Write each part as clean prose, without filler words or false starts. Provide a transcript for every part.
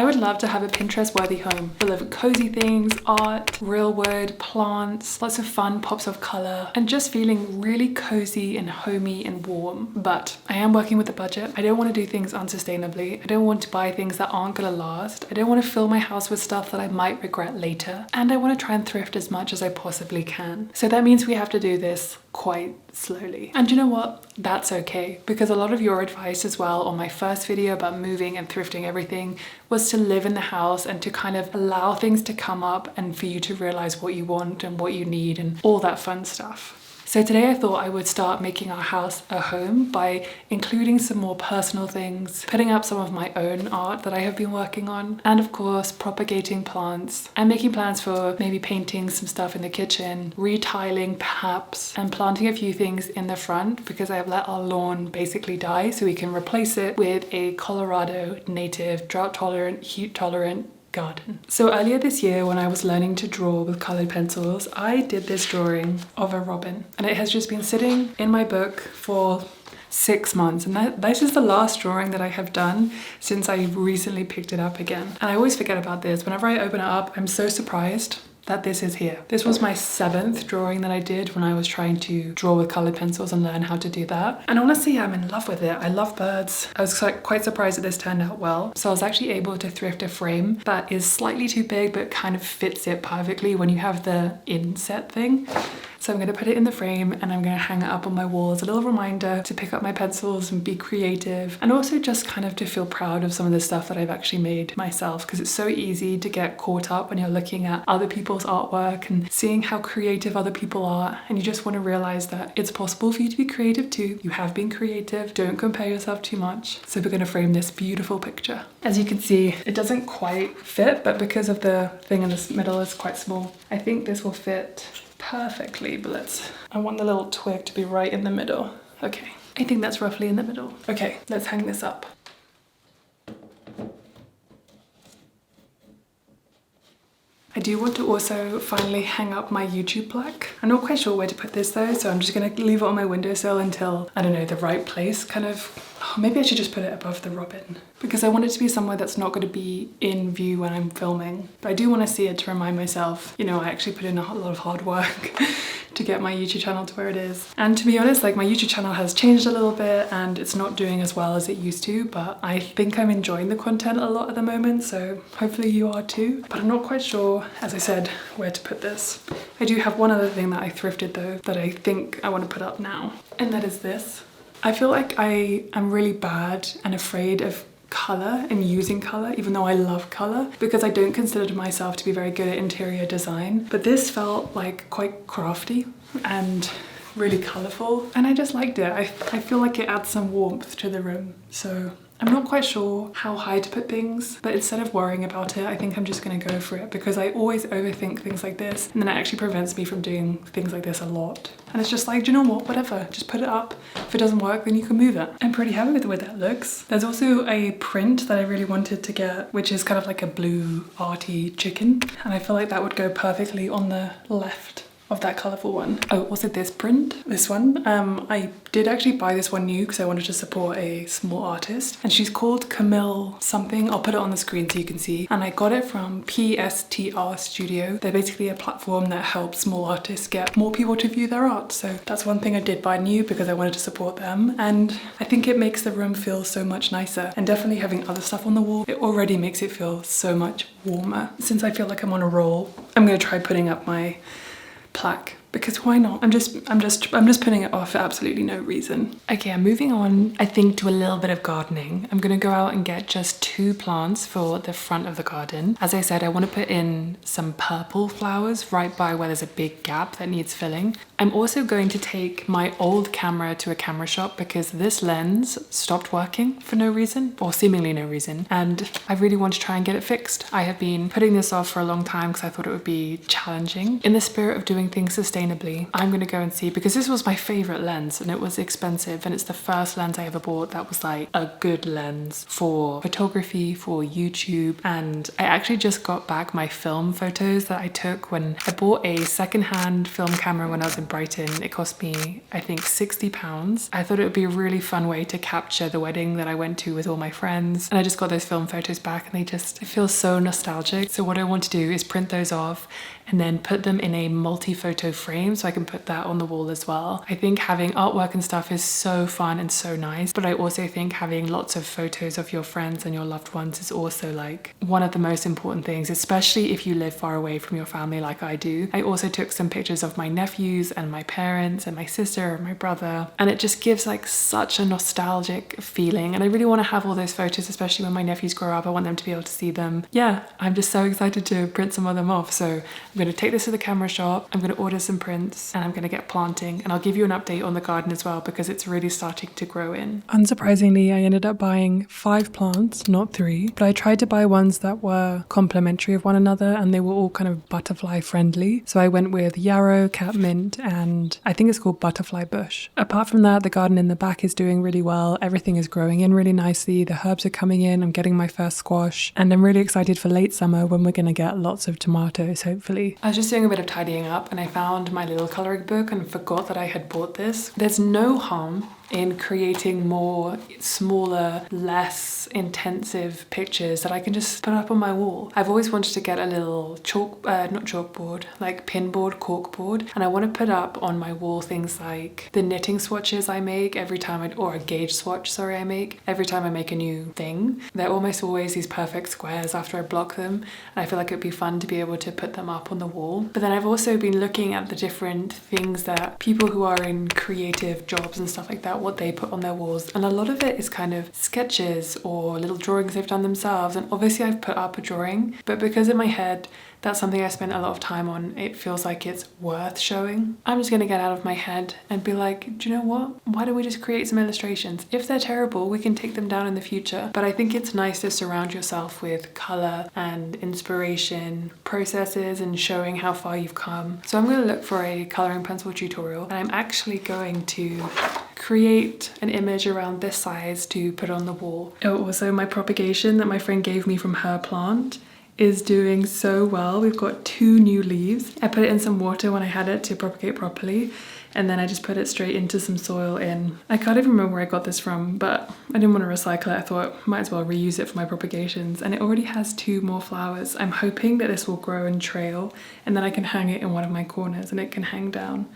would love to have a Pinterest-worthy home full of cozy things, art, real wood, plants, lots of fun pops of color, and just feeling really cozy and homey and warm. But I am working with a budget. I don't want to do things unsustainably. I don't want to buy things that aren't gonna last. I don't want to fill my house with stuff that I might regret later. And I want to try and thrift as much as I possibly can. So that means we have to do this quite slowly. And you know what? That's okay, because a lot of your advice as well on my first video about moving and thrifting everything was to live in the house and to kind of allow things to come up and for you to realize what you want and what you need and all that fun stuff. So today I thought I would start making our house a home by including some more personal things, putting up some of my own art that I have been working on, and of course propagating plants and making plans for maybe painting some stuff in the kitchen, retiling perhaps, and planting a few things in the front because I have let our lawn basically die so we can replace it with a Colorado native, drought tolerant, heat tolerant garden. So earlier this year when I was learning to draw with colored pencils, I did this drawing of a robin, and it has just been sitting in my book for 6 months, and this is the last drawing that I have done since I recently picked it up again. And I always forget about this. Whenever I open it up, I'm so surprised that this is here. This was my 7th drawing that I did when I was trying to draw with colored pencils and learn how to do that. And honestly, I'm in love with it. I love birds. I was quite surprised that this turned out well. So I was actually able to thrift a frame that is slightly too big, but kind of fits it perfectly when you have the inset thing. So I'm going to put it in the frame and I'm going to hang it up on my wall as a little reminder to pick up my pencils and be creative, and also just kind of to feel proud of some of the stuff that I've actually made myself, because it's so easy to get caught up when you're looking at other people's artwork and seeing how creative other people are, and you just want to realize that it's possible for you to be creative too. You have been creative. Don't compare yourself too much. So we're going to frame this beautiful picture. As you can see, it doesn't quite fit, but because of the thing in the middle is quite small, I think this will fit perfectly, but I want the little twig to be right in the middle. Okay, I think that's roughly in the middle. Okay, let's hang this up. I do want to also finally hang up my YouTube plaque. I'm not quite sure where to put this though, so I'm just gonna leave it on my windowsill until, I don't know, the right place kind of. Oh, maybe I should just put it above the robin, because I want it to be somewhere that's not going to be in view when I'm filming. But I do want to see it to remind myself, you know, I actually put in a lot of hard work to get my YouTube channel to where it is. And to be honest, like, my YouTube channel has changed a little bit and it's not doing as well as it used to, but I think I'm enjoying the content a lot at the moment, so hopefully you are too. But I'm not quite sure, as I said, where to put this. I do have one other thing that I thrifted though that I think I want to put up now, and that is this. I feel like I am really bad and afraid of color and using color, even though I love color, because I don't consider myself to be very good at interior design. But this felt like quite crafty and really colorful, and I just liked it. I feel like it adds some warmth to the room. So I'm not quite sure how high to put things, but instead of worrying about it, I think I'm just gonna go for it, because I always overthink things like this, and then it actually prevents me from doing things like this a lot. And it's just like, do you know what, whatever, just put it up. If it doesn't work, then you can move it. I'm pretty happy with the way that looks. There's also a print that I really wanted to get, which is kind of like a blue arty chicken, and I feel like that would go perfectly on the left of that colourful one. Oh, also this print, this one. I did actually buy this one new because I wanted to support a small artist, and she's called Camille something. I'll put it on the screen so you can see. And I got it from PSTR Studio. They're basically a platform that helps small artists get more people to view their art. So that's one thing I did buy new because I wanted to support them. And I think it makes the room feel so much nicer. And definitely having other stuff on the wall, it already makes it feel so much warmer. Since I feel like I'm on a roll, I'm gonna try putting up my plaque, because why not? I'm just putting it off for absolutely no reason. Okay, I'm moving on, I think, to a little bit of gardening. I'm gonna go out and get just 2 plants for the front of the garden. As I said, I want to put in some purple flowers right by where there's a big gap that needs filling. I'm also going to take my old camera to a camera shop because this lens stopped working for no reason, or seemingly no reason, and I really want to try and get it fixed. I have been putting this off for a long time because I thought it would be challenging. In the spirit of doing things sustainably, I'm gonna go and see, because this was my favorite lens and it was expensive, and it's the first lens I ever bought that was like a good lens for photography, for YouTube. And I actually just got back my film photos that I took when I bought a secondhand film camera when I was in in Brighton. It cost me, I think, £60. I thought it would be a really fun way to capture the wedding that I went to with all my friends. And I just got those film photos back and it feels so nostalgic. So what I want to do is print those off and then put them in a multi-photo frame so I can put that on the wall as well. I think having artwork and stuff is so fun and so nice, but I also think having lots of photos of your friends and your loved ones is also like one of the most important things, especially if you live far away from your family like I do. I also took some pictures of my nephews and my parents and my sister and my brother, and it just gives like such a nostalgic feeling, and I really want to have all those photos, especially when my nephews grow up. I want them to be able to see them. Yeah, I'm just so excited to print some of them off. So I'm going to take this to the camera shop, I'm going to order some prints, and I'm going to get planting, and I'll give you an update on the garden as well because it's really starting to grow in. Unsurprisingly, I ended up buying 5 plants, not 3, but I tried to buy ones that were complementary of one another and they were all kind of butterfly friendly. So I went with yarrow, catmint, and I think it's called butterfly bush. Apart from that, the garden in the back is doing really well. Everything is growing in really nicely. The herbs are coming in. I'm getting my first squash, and I'm really excited for late summer when we're going to get lots of tomatoes, hopefully. I was just doing a bit of tidying up and I found my little colouring book and forgot that I had bought this. There's no harm in creating more smaller, less intensive pictures that I can just put up on my wall. I've always wanted to get a little like pinboard, corkboard, and I want to put up on my wall things like the knitting swatches I make every time or a gauge swatch, I make every time I make a new thing. They're almost always these perfect squares after I block them, and I feel like it'd be fun to be able to put them up on the wall. But then I've also been looking at the different things that people who are in creative jobs and stuff like that, what they put on their walls, and a lot of it is kind of sketches or little drawings they've done themselves. And obviously I've put up a drawing, but because in my head that's something I spent a lot of time on, it feels like it's worth showing. I'm just gonna get out of my head and be like, do you know what? Why don't we just create some illustrations? If they're terrible, we can take them down in the future. But I think it's nice to surround yourself with color and inspiration, processes, and showing how far you've come. So I'm gonna look for a coloring pencil tutorial, and I'm actually going to create an image around this size to put on the wall. Oh, also my propagation that my friend gave me from her plant is doing so well. We've got 2 new leaves. I put it in some water when I had it to propagate properly, and then I just put it straight into some soil in. I can't even remember where I got this from, but I didn't want to recycle it. I thought might as well reuse it for my propagations, and it already has 2 more flowers. I'm hoping that this will grow and trail, and then I can hang it in one of my corners and it can hang down.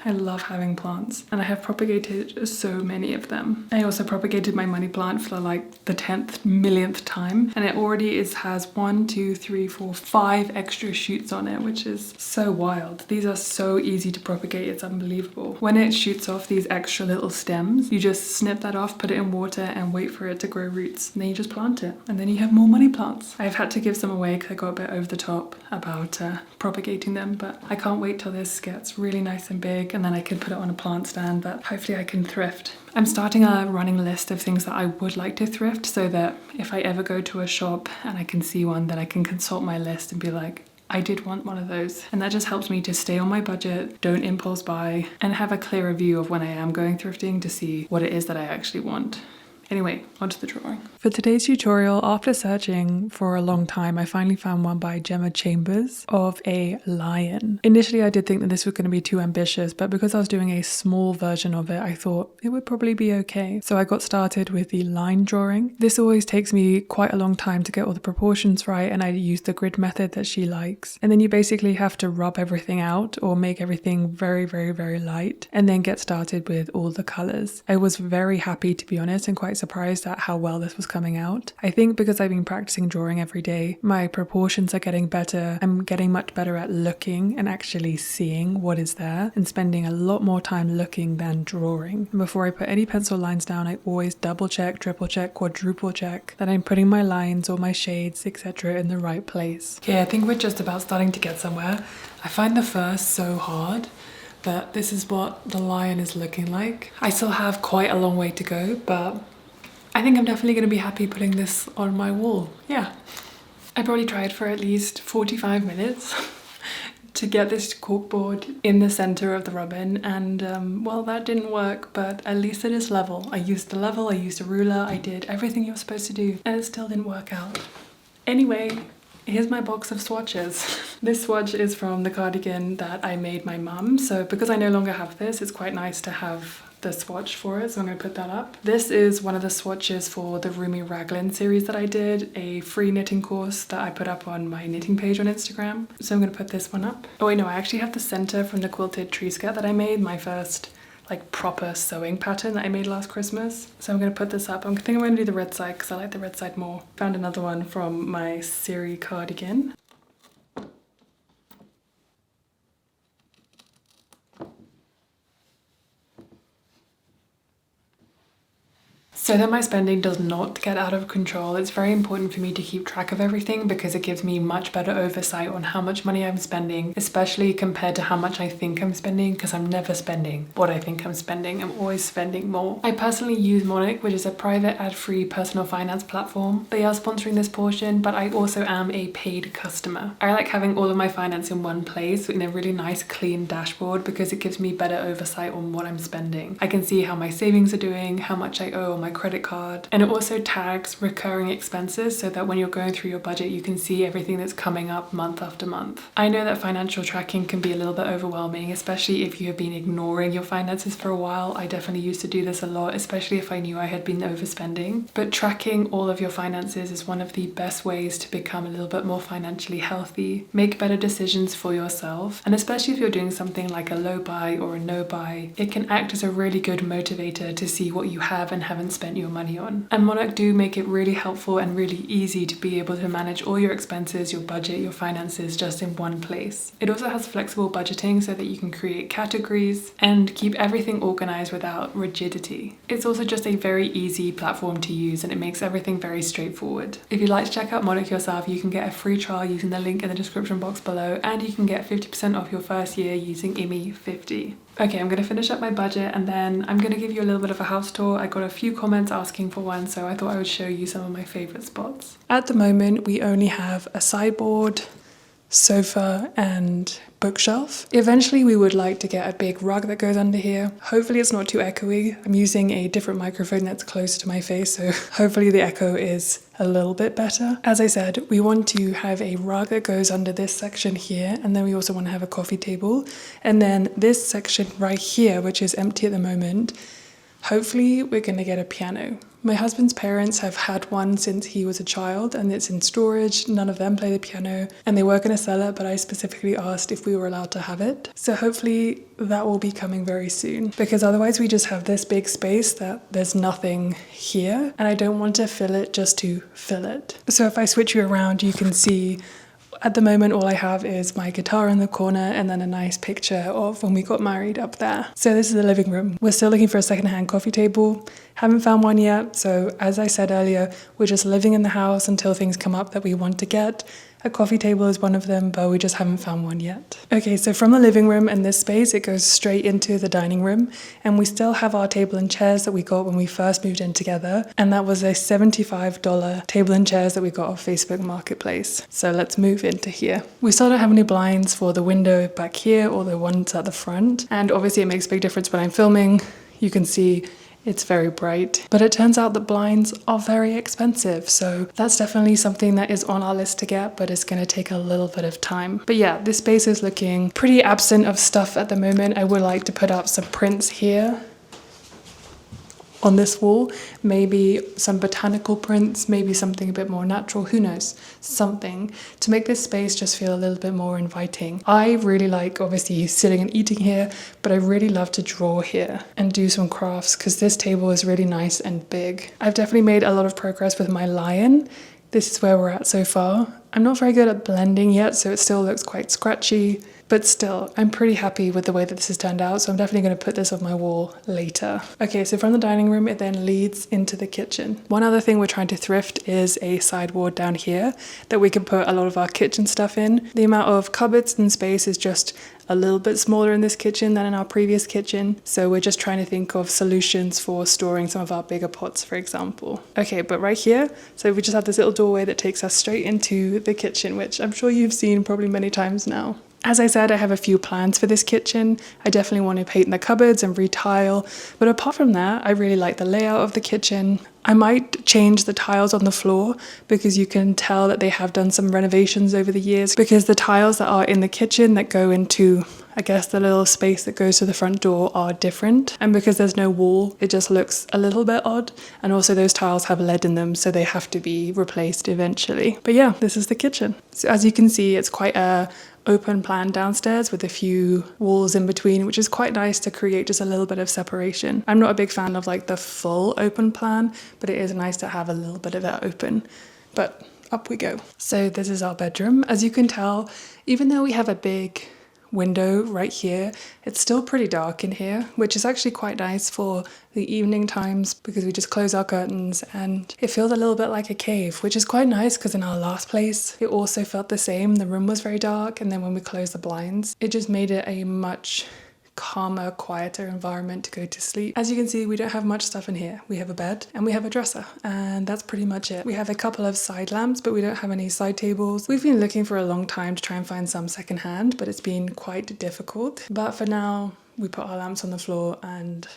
I love having plants, and I have propagated so many of them. I also propagated my money plant for like the 10th millionth time, and it already has 5 extra shoots on it, which is so wild. These are so easy to propagate, it's unbelievable. When it shoots off these extra little stems, you just snip that off, put it in water, and wait for it to grow roots. And then you just plant it, and then you have more money plants. I've had to give some away because I got a bit over the top about propagating them, but I can't wait till this gets really nice and big, and then I can put it on a plant stand that hopefully I can thrift. I'm starting a running list of things that I would like to thrift, so that if I ever go to a shop and I can see one, then I can consult my list and be like, I did want one of those. And that just helps me to stay on my budget, don't impulse buy, and have a clearer view of when I am going thrifting to see what it is that I actually want. Anyway, onto the drawing. For today's tutorial, after searching for a long time, I finally found one by Gemma Chambers of a lion. Initially, I did think that this was going to be too ambitious, but because I was doing a small version of it, I thought it would probably be okay. So I got started with the line drawing. This always takes me quite a long time to get all the proportions right, and I use the grid method that she likes. And then you basically have to rub everything out or make everything very, very, very light, and then get started with all the colors. I was very happy, to be honest, and quite surprised at how well this was coming out. I think because I've been practicing drawing every day, my proportions are getting better. I'm getting much better at looking and actually seeing what is there, and spending a lot more time looking than drawing. And before I put any pencil lines down, I always double check, triple check, quadruple check that I'm putting my lines or my shades, etc. in the right place. Okay, I think we're just about starting to get somewhere. I find the first so hard, but this is what the lion is looking like. I still have quite a long way to go, but I think I'm definitely going to be happy putting this on my wall. Yeah. I probably tried for at least 45 minutes to get this corkboard in the center of the robin, and well, that didn't work, but at least it is level. I used the level, I used a ruler, I did everything you're supposed to do, and it still didn't work out. Anyway, Here's my box of swatches. This swatch is from the cardigan that I made my mum. So because I no longer have this, it's quite nice to have the swatch for it, so I'm going to put that up. This is one of the swatches for the Rumi Raglan series that I did, a free knitting course that I put up on my knitting page on Instagram. So I'm going to put this one up. Oh wait, no, I actually have the center from the quilted tree skirt that I made, my first like proper sewing pattern that I made last Christmas. So I'm going to put this up. I think I'm going to do the red side because I like the red side more. Found another one from my Siri cardigan. So that my spending does not get out of control, it's very important for me to keep track of everything because it gives me much better oversight on how much money I'm spending, especially compared to how much I think I'm spending, because I'm never spending what I think I'm spending. I'm always spending more. I personally use Monarch, which is a private ad-free personal finance platform. They are sponsoring this portion, but I also am a paid customer. I like having all of my finance in one place in a really nice clean dashboard because it gives me better oversight on what I'm spending. I can see how my savings are doing, how much I owe on my credit card, and it also tags recurring expenses so that when you're going through your budget you can see everything that's coming up month after month. I know that financial tracking can be a little bit overwhelming, especially if you have been ignoring your finances for a while. I definitely used to do this a lot, especially if I knew I had been overspending. But tracking all of your finances is one of the best ways to become a little bit more financially healthy, make better decisions for yourself, and especially if you're doing something like a low buy or a no buy, it can act as a really good motivator to see what you have and haven't spent your money on. And Monarch do make it really helpful and really easy to be able to manage all your expenses, your budget, your finances just in one place. It also has flexible budgeting so that you can create categories and keep everything organized without rigidity. It's also just a very easy platform to use and it makes everything very straightforward. If you'd like to check out Monarch yourself, you can get a free trial using the link in the description box below, and you can get 50% off your first year using ep.2. Okay, I'm going to finish up my budget and then I'm going to give you a little bit of a house tour. I got a few comments asking for one, so I thought I would show you some of my favorite spots. At the moment, we only have a sideboard, sofa and bookshelf. Eventually we would like to get a big rug that goes under here. Hopefully it's not too echoey. I'm using a different microphone that's close to my face, so hopefully the echo is a little bit better. As I said, we want to have a rug that goes under this section here, and then we also want to have a coffee table, and then this section right here, which is empty at the moment, hopefully we're going to get a piano. My husband's parents have had one since he was a child and it's in storage. None of them play the piano and they were going to sell it, but I specifically asked if we were allowed to have it. So hopefully that will be coming very soon, because otherwise we just have this big space that there's nothing here and I don't want to fill it just to fill it. So if I switch you around, you can see at the moment, all I have is my guitar in the corner and then a nice picture of when we got married up there. So this is the living room. We're still looking for a secondhand coffee table. Haven't found one yet. So as I said earlier, we're just living in the house until things come up that we want to get. A coffee table is one of them, but we just haven't found one yet. Okay, so from the living room and this space, it goes straight into the dining room. And we still have our table and chairs that we got when we first moved in together. And that was a $75 table and chairs that we got off Facebook Marketplace. So let's move into here. We still don't have any blinds for the window back here or the ones at the front. And obviously it makes a big difference when I'm filming. You can see it's very bright, but it turns out that blinds are very expensive. So that's definitely something that is on our list to get, but it's going to take a little bit of time. But yeah, this space is looking pretty absent of stuff at the moment. I would like to put up some prints here on this wall, maybe some botanical prints, maybe something a bit more natural, who knows, something to make this space just feel a little bit more inviting. I really like obviously sitting and eating here, but I really love to draw here and do some crafts because this table is really nice and big. I've definitely made a lot of progress with my lion. This is where we're at so far. I'm not very good at blending yet, so it still looks quite scratchy, but still, I'm pretty happy with the way that this has turned out, so I'm definitely going to put this on my wall later. Okay, so from the dining room, it then leads into the kitchen. One other thing we're trying to thrift is a sideboard down here that we can put a lot of our kitchen stuff in. The amount of cupboards and space is just a little bit smaller in this kitchen than in our previous kitchen, so we're just trying to think of solutions for storing some of our bigger pots, for example. Okay, but right here, so we just have this little doorway that takes us straight into the kitchen, which I'm sure you've seen probably many times now. As I said, I have a few plans for this kitchen. I definitely want to paint the cupboards and retile, but apart from that, I really like the layout of the kitchen. I might change the tiles on the floor because you can tell that they have done some renovations over the years, because the tiles that are in the kitchen that go into, I guess, the little space that goes to the front door are different, and because there's no wall, it just looks a little bit odd. And also those tiles have lead in them, so they have to be replaced eventually. But yeah, this is the kitchen. So as you can see, it's quite a open plan downstairs with a few walls in between, which is quite nice to create just a little bit of separation. I'm not a big fan of like the full open plan, but it is nice to have a little bit of it open. But up we go. So this is our bedroom. As you can tell, even though we have a big window right here, it's still pretty dark in here, which is actually quite nice for the evening times because we just close our curtains and it feels a little bit like a cave, which is quite nice because in our last place it also felt the same. The room was very dark, and then when we closed the blinds, it just made it a much calmer, quieter environment to go to sleep. As you can see, we don't have much stuff in here. We have a bed and we have a dresser, and that's pretty much it. We have a couple of side lamps, but we don't have any side tables. We've been looking for a long time to try and find some secondhand, but it's been quite difficult. But for now, we put our lamps on the floor and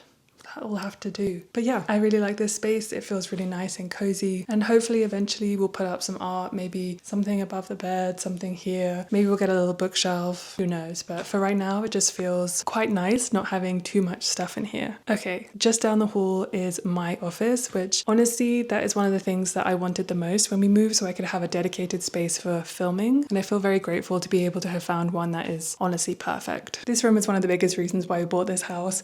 that will have to do. But yeah, I really like this space. It feels really nice and cozy, and hopefully eventually we'll put up some art, maybe something above the bed, something here. Maybe we'll get a little bookshelf, who knows. But for right now, it just feels quite nice not having too much stuff in here. Okay, just down the hall is my office, which honestly, that is one of the things that I wanted the most when we moved, so I could have a dedicated space for filming. And I feel very grateful to be able to have found one that is honestly perfect. This room is one of the biggest reasons why we bought this house.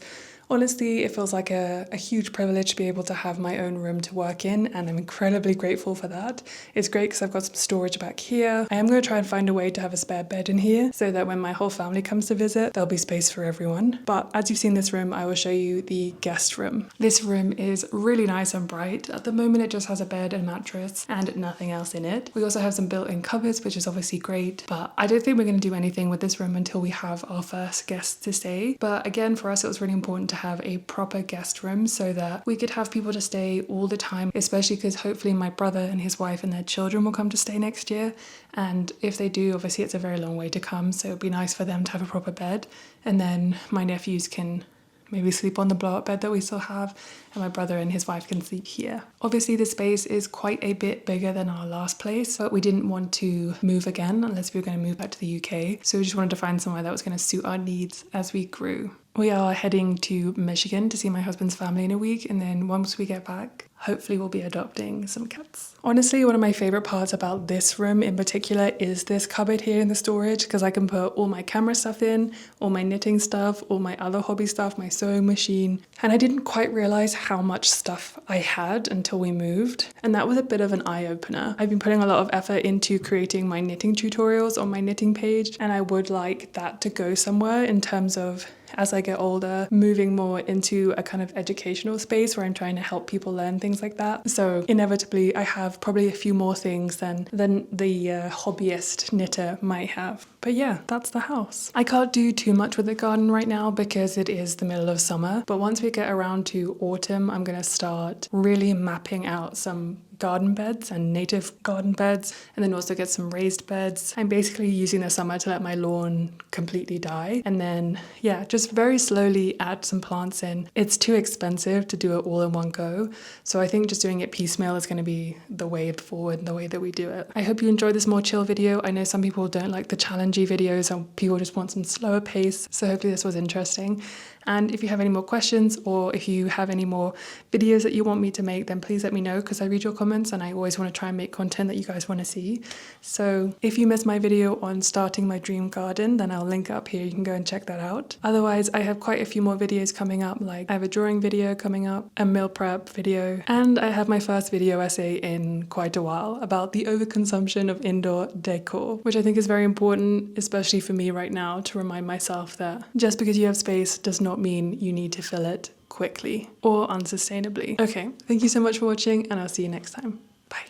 Honestly, it feels like a huge privilege to be able to have my own room to work in, and I'm incredibly grateful for that. It's great because I've got some storage back here. I am going to try and find a way to have a spare bed in here so that when my whole family comes to visit, there'll be space for everyone. But as you've seen this room, I will show you the guest room. This room is really nice and bright. At the moment, it just has a bed and mattress and nothing else in it. We also have some built-in cupboards, which is obviously great, but I don't think we're going to do anything with this room until we have our first guests to stay. But again, for us, it was really important to have a proper guest room so that we could have people to stay all the time, especially because hopefully my brother and his wife and their children will come to stay next year. And if they do, obviously it's a very long way to come, so it'd be nice for them to have a proper bed. And then my nephews can maybe sleep on the blow-up bed that we still have, and my brother and his wife can sleep here. Obviously the space is quite a bit bigger than our last place, but we didn't want to move again unless we were going to move back to the UK. So we just wanted to find somewhere that was going to suit our needs as we grew. We are heading to Michigan to see my husband's family in a week, and then once we get back, hopefully we'll be adopting some cats. Honestly, one of my favorite parts about this room in particular is this cupboard here in the storage, because I can put all my camera stuff in, all my knitting stuff, all my other hobby stuff, my sewing machine. And I didn't quite realize how much stuff I had until we moved, and that was a bit of an eye-opener. I've been putting a lot of effort into creating my knitting tutorials on my knitting page, and I would like that to go somewhere in terms of, as I get older, moving more into a kind of educational space where I'm trying to help people learn things like that. So inevitably I have probably a few more things than the hobbyist knitter might have. But yeah, that's the house. I can't do too much with the garden right now because it is the middle of summer, but once we get around to autumn, I'm going to start really mapping out some garden beds and native garden beds, and then also get some raised beds. I'm basically using the summer to let my lawn completely die, and then yeah, just very slowly add some plants in. It's too expensive to do it all in one go, so I think just doing it piecemeal is going to be the way forward, the way that we do it. I hope you enjoyed this more chill video. I know some people don't like the challengey videos, and people just want some slower pace, so hopefully this was interesting. And if you have any more questions, or if you have any more videos that you want me to make, then please let me know, because I read your comments and I always want to try and make content that you guys want to see. So if you missed my video on starting my dream garden, then I'll link up here. You can go and check that out. Otherwise, I have quite a few more videos coming up. Like I have a drawing video coming up, a meal prep video, and I have my first video essay in quite a while about the overconsumption of indoor decor, which I think is very important, especially for me right now, to remind myself that just because you have space does not mean you need to fill it quickly or unsustainably. Okay, thank you so much for watching, and I'll see you next time. Bye.